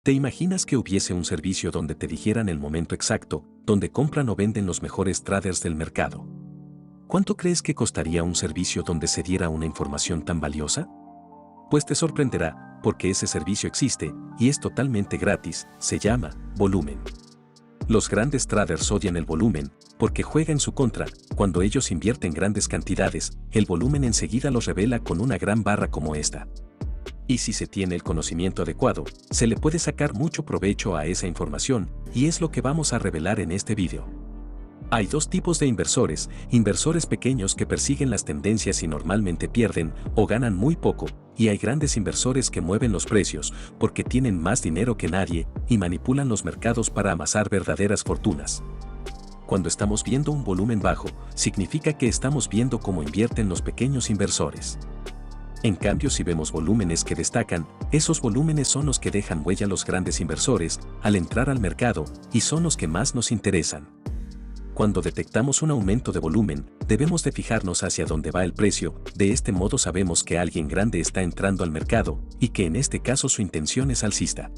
¿Te imaginas que hubiese un servicio donde te dijeran el momento exacto, donde compran o venden los mejores traders del mercado? ¿Cuánto crees que costaría un servicio donde se diera una información tan valiosa? Pues te sorprenderá, porque ese servicio existe, y es totalmente gratis, se llama volumen. Los grandes traders odian el volumen, porque juega en su contra. Cuando ellos invierten grandes cantidades, el volumen enseguida los revela con una gran barra como esta. Y si se tiene el conocimiento adecuado, se le puede sacar mucho provecho a esa información, y es lo que vamos a revelar en este vídeo. Hay dos tipos de inversores: inversores pequeños que persiguen las tendencias y normalmente pierden o ganan muy poco, y hay grandes inversores que mueven los precios porque tienen más dinero que nadie y manipulan los mercados para amasar verdaderas fortunas. Cuando estamos viendo un volumen bajo, significa que estamos viendo cómo invierten los pequeños inversores. En cambio, si vemos volúmenes que destacan, esos volúmenes son los que dejan huella a los grandes inversores al entrar al mercado y son los que más nos interesan. Cuando detectamos un aumento de volumen, debemos de fijarnos hacia dónde va el precio. De este modo sabemos que alguien grande está entrando al mercado y que en este caso su intención es alcista.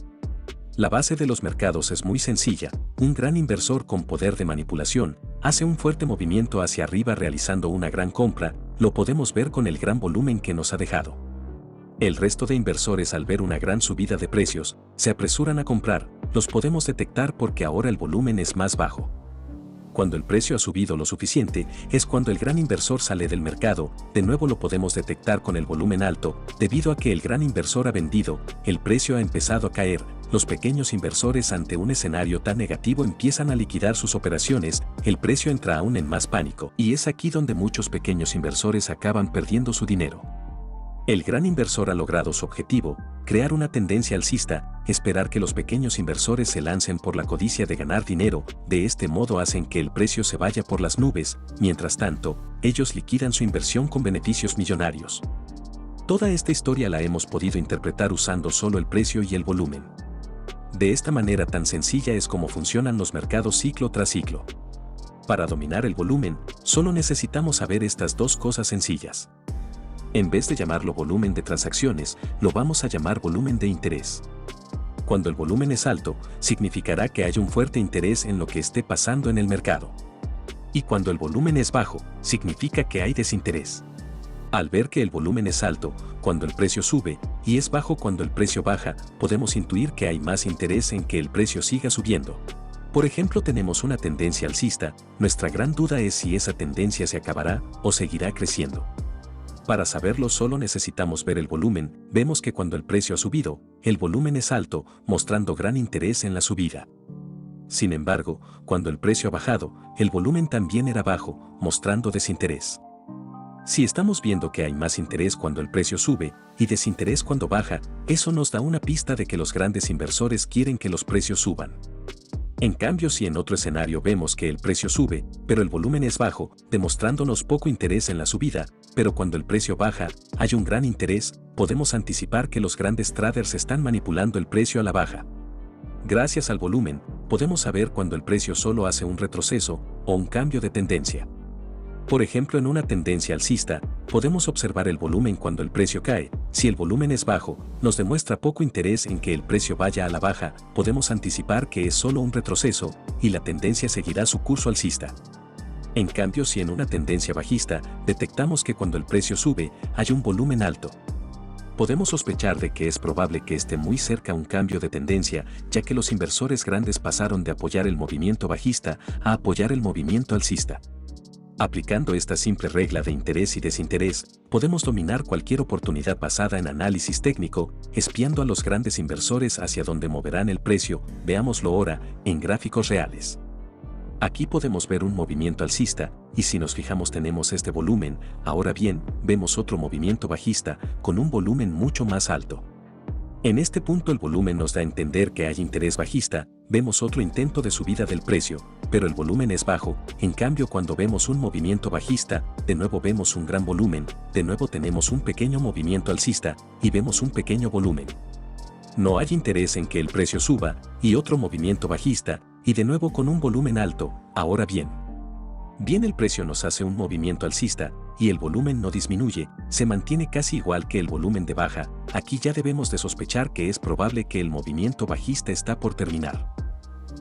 La base de los mercados es muy sencilla: un gran inversor con poder de manipulación hace un fuerte movimiento hacia arriba realizando una gran compra. Lo podemos ver con el gran volumen que nos ha dejado. El resto de inversores, al ver una gran subida de precios, se apresuran a comprar. Los podemos detectar porque ahora el volumen es más bajo. Cuando el precio ha subido lo suficiente, es cuando el gran inversor sale del mercado. De nuevo lo podemos detectar con el volumen alto. Debido a que el gran inversor ha vendido, el precio ha empezado a caer. Los pequeños inversores, ante un escenario tan negativo, empiezan a liquidar sus operaciones. El precio entra aún en más pánico, y es aquí donde muchos pequeños inversores acaban perdiendo su dinero. El gran inversor ha logrado su objetivo: crear una tendencia alcista, esperar que los pequeños inversores se lancen por la codicia de ganar dinero. De este modo hacen que el precio se vaya por las nubes. Mientras tanto, ellos liquidan su inversión con beneficios millonarios. Toda esta historia la hemos podido interpretar usando solo el precio y el volumen. De esta manera tan sencilla es como funcionan los mercados ciclo tras ciclo. Para dominar el volumen, solo necesitamos saber estas dos cosas sencillas. En vez de llamarlo volumen de transacciones, lo vamos a llamar volumen de interés. Cuando el volumen es alto, significará que hay un fuerte interés en lo que esté pasando en el mercado. Y cuando el volumen es bajo, significa que hay desinterés. Al ver que el volumen es alto cuando el precio sube y es bajo cuando el precio baja, podemos intuir que hay más interés en que el precio siga subiendo. Por ejemplo, tenemos una tendencia alcista. Nuestra gran duda es si esa tendencia se acabará o seguirá creciendo. Para saberlo solo necesitamos ver el volumen. Vemos que cuando el precio ha subido, el volumen es alto, mostrando gran interés en la subida. Sin embargo, cuando el precio ha bajado, el volumen también era bajo, mostrando desinterés. Si estamos viendo que hay más interés cuando el precio sube y desinterés cuando baja, eso nos da una pista de que los grandes inversores quieren que los precios suban. En cambio, si en otro escenario vemos que el precio sube, pero el volumen es bajo, demostrándonos poco interés en la subida, pero cuando el precio baja, hay un gran interés, podemos anticipar que los grandes traders están manipulando el precio a la baja. Gracias al volumen, podemos saber cuando el precio solo hace un retroceso o un cambio de tendencia. Por ejemplo, en una tendencia alcista, podemos observar el volumen cuando el precio cae. Si el volumen es bajo, nos demuestra poco interés en que el precio vaya a la baja, podemos anticipar que es solo un retroceso y la tendencia seguirá su curso alcista. En cambio, si en una tendencia bajista, detectamos que cuando el precio sube, hay un volumen alto, podemos sospechar de que es probable que esté muy cerca un cambio de tendencia, ya que los inversores grandes pasaron de apoyar el movimiento bajista a apoyar el movimiento alcista. Aplicando esta simple regla de interés y desinterés, podemos dominar cualquier oportunidad basada en análisis técnico, espiando a los grandes inversores hacia dónde moverán el precio. Veámoslo ahora en gráficos reales. Aquí podemos ver un movimiento alcista, y si nos fijamos tenemos este volumen. Ahora bien, vemos otro movimiento bajista, con un volumen mucho más alto. En este punto el volumen nos da a entender que hay interés bajista. Vemos otro intento de subida del precio, pero el volumen es bajo. En cambio, cuando vemos un movimiento bajista, de nuevo vemos un gran volumen, de nuevo tenemos un pequeño movimiento alcista, y vemos un pequeño volumen. No hay interés en que el precio suba, y otro movimiento bajista, y de nuevo con un volumen alto. Ahora bien, Bien, el precio nos hace un movimiento alcista y el volumen no disminuye, se mantiene casi igual que el volumen de baja. Aquí ya debemos de sospechar que es probable que el movimiento bajista está por terminar.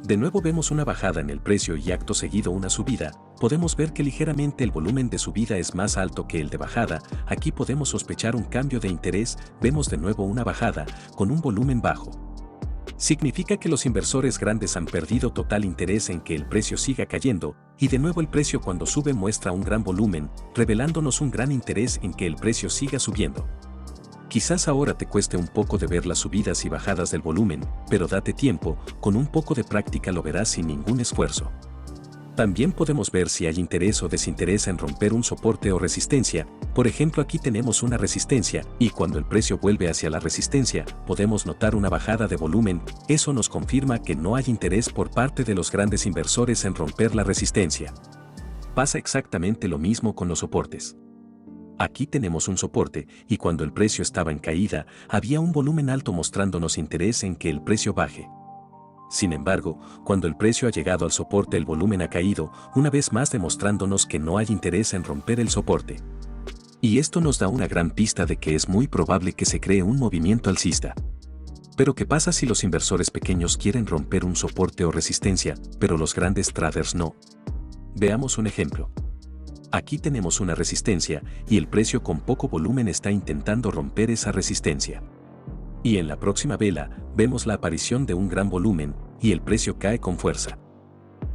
De nuevo vemos una bajada en el precio y acto seguido una subida. Podemos ver que ligeramente el volumen de subida es más alto que el de bajada. Aquí podemos sospechar un cambio de interés. Vemos de nuevo una bajada con un volumen bajo. Significa que los inversores grandes han perdido total interés en que el precio siga cayendo, y de nuevo el precio cuando sube muestra un gran volumen, revelándonos un gran interés en que el precio siga subiendo. Quizás ahora te cueste un poco de ver las subidas y bajadas del volumen, pero date tiempo, con un poco de práctica lo verás sin ningún esfuerzo. También podemos ver si hay interés o desinterés en romper un soporte o resistencia. Por ejemplo, aquí tenemos una resistencia, y cuando el precio vuelve hacia la resistencia, podemos notar una bajada de volumen. Eso nos confirma que no hay interés por parte de los grandes inversores en romper la resistencia. Pasa exactamente lo mismo con los soportes. Aquí tenemos un soporte, y cuando el precio estaba en caída, había un volumen alto mostrándonos interés en que el precio baje. Sin embargo, cuando el precio ha llegado al soporte, el volumen ha caído, una vez más demostrándonos que no hay interés en romper el soporte. Y esto nos da una gran pista de que es muy probable que se cree un movimiento alcista. Pero ¿qué pasa si los inversores pequeños quieren romper un soporte o resistencia, pero los grandes traders no? Veamos un ejemplo. Aquí tenemos una resistencia, y el precio con poco volumen está intentando romper esa resistencia. Y en la próxima vela, vemos la aparición de un gran volumen, y el precio cae con fuerza.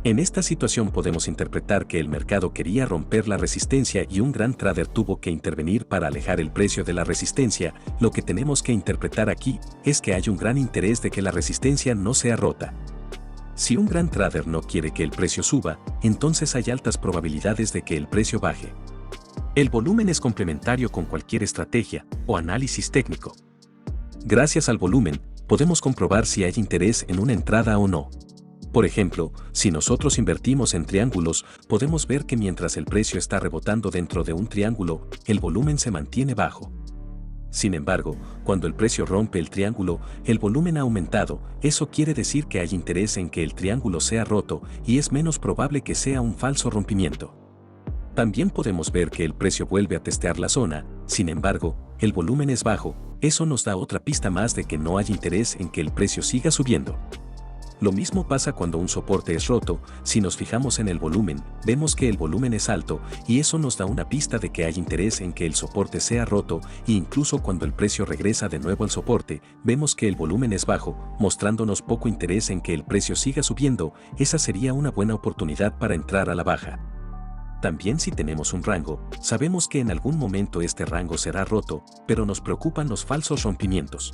En esta situación podemos interpretar que el mercado quería romper la resistencia y un gran trader tuvo que intervenir para alejar el precio de la resistencia. Lo que tenemos que interpretar aquí es que hay un gran interés de que la resistencia no sea rota. Si un gran trader no quiere que el precio suba, entonces hay altas probabilidades de que el precio baje. El volumen es complementario con cualquier estrategia o análisis técnico. Gracias al volumen, podemos comprobar si hay interés en una entrada o no. Por ejemplo, si nosotros invertimos en triángulos, podemos ver que mientras el precio está rebotando dentro de un triángulo, el volumen se mantiene bajo. Sin embargo, cuando el precio rompe el triángulo, el volumen ha aumentado. Eso quiere decir que hay interés en que el triángulo sea roto y es menos probable que sea un falso rompimiento. También podemos ver que el precio vuelve a testear la zona, sin embargo, el volumen es bajo. Eso nos da otra pista más de que no hay interés en que el precio siga subiendo. Lo mismo pasa cuando un soporte es roto. Si nos fijamos en el volumen, vemos que el volumen es alto y eso nos da una pista de que hay interés en que el soporte sea roto, e incluso cuando el precio regresa de nuevo al soporte, vemos que el volumen es bajo, mostrándonos poco interés en que el precio siga subiendo. Esa sería una buena oportunidad para entrar a la baja. También si tenemos un rango, sabemos que en algún momento este rango será roto, pero nos preocupan los falsos rompimientos.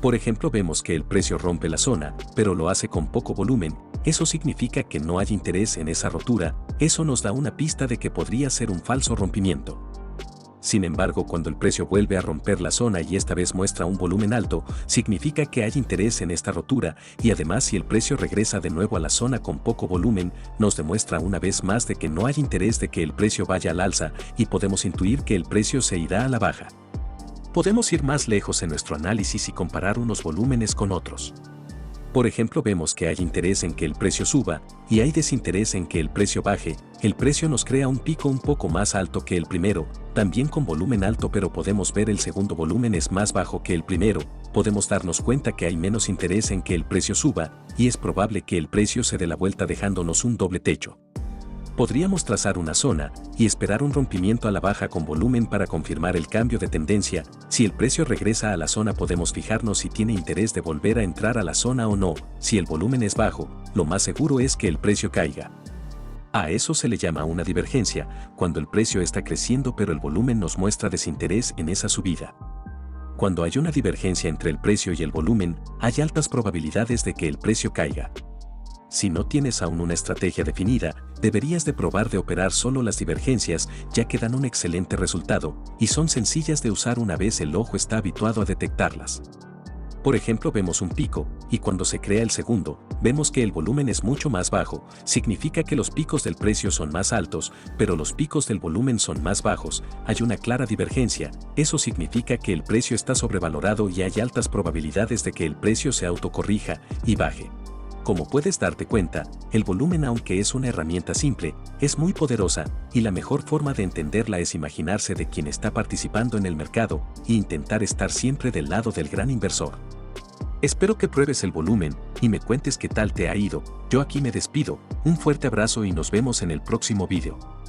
Por ejemplo, vemos que el precio rompe la zona, pero lo hace con poco volumen. Eso significa que no hay interés en esa rotura. Eso nos da una pista de que podría ser un falso rompimiento. Sin embargo, cuando el precio vuelve a romper la zona y esta vez muestra un volumen alto, significa que hay interés en esta rotura, y además si el precio regresa de nuevo a la zona con poco volumen, nos demuestra una vez más de que no hay interés de que el precio vaya al alza, y podemos intuir que el precio se irá a la baja. Podemos ir más lejos en nuestro análisis y comparar unos volúmenes con otros. Por ejemplo, vemos que hay interés en que el precio suba, y hay desinterés en que el precio baje. El precio nos crea un pico un poco más alto que el primero, también con volumen alto, pero podemos ver el segundo volumen es más bajo que el primero. Podemos darnos cuenta que hay menos interés en que el precio suba, y es probable que el precio se dé la vuelta dejándonos un doble techo. Podríamos trazar una zona y esperar un rompimiento a la baja con volumen para confirmar el cambio de tendencia. Si el precio regresa a la zona, podemos fijarnos si tiene interés de volver a entrar a la zona o no. Si el volumen es bajo, lo más seguro es que el precio caiga. A eso se le llama una divergencia, cuando el precio está creciendo pero el volumen nos muestra desinterés en esa subida. Cuando hay una divergencia entre el precio y el volumen, hay altas probabilidades de que el precio caiga. Si no tienes aún una estrategia definida, deberías de probar de operar solo las divergencias, ya que dan un excelente resultado, y son sencillas de usar una vez el ojo está habituado a detectarlas. Por ejemplo, vemos un pico, y cuando se crea el segundo, vemos que el volumen es mucho más bajo. Significa que los picos del precio son más altos, pero los picos del volumen son más bajos. Hay una clara divergencia. Eso significa que el precio está sobrevalorado y hay altas probabilidades de que el precio se autocorrija y baje. Como puedes darte cuenta, el volumen, aunque es una herramienta simple, es muy poderosa, y la mejor forma de entenderla es imaginarse de quien está participando en el mercado e intentar estar siempre del lado del gran inversor. Espero que pruebes el volumen y me cuentes qué tal te ha ido. Yo aquí me despido, un fuerte abrazo y nos vemos en el próximo video.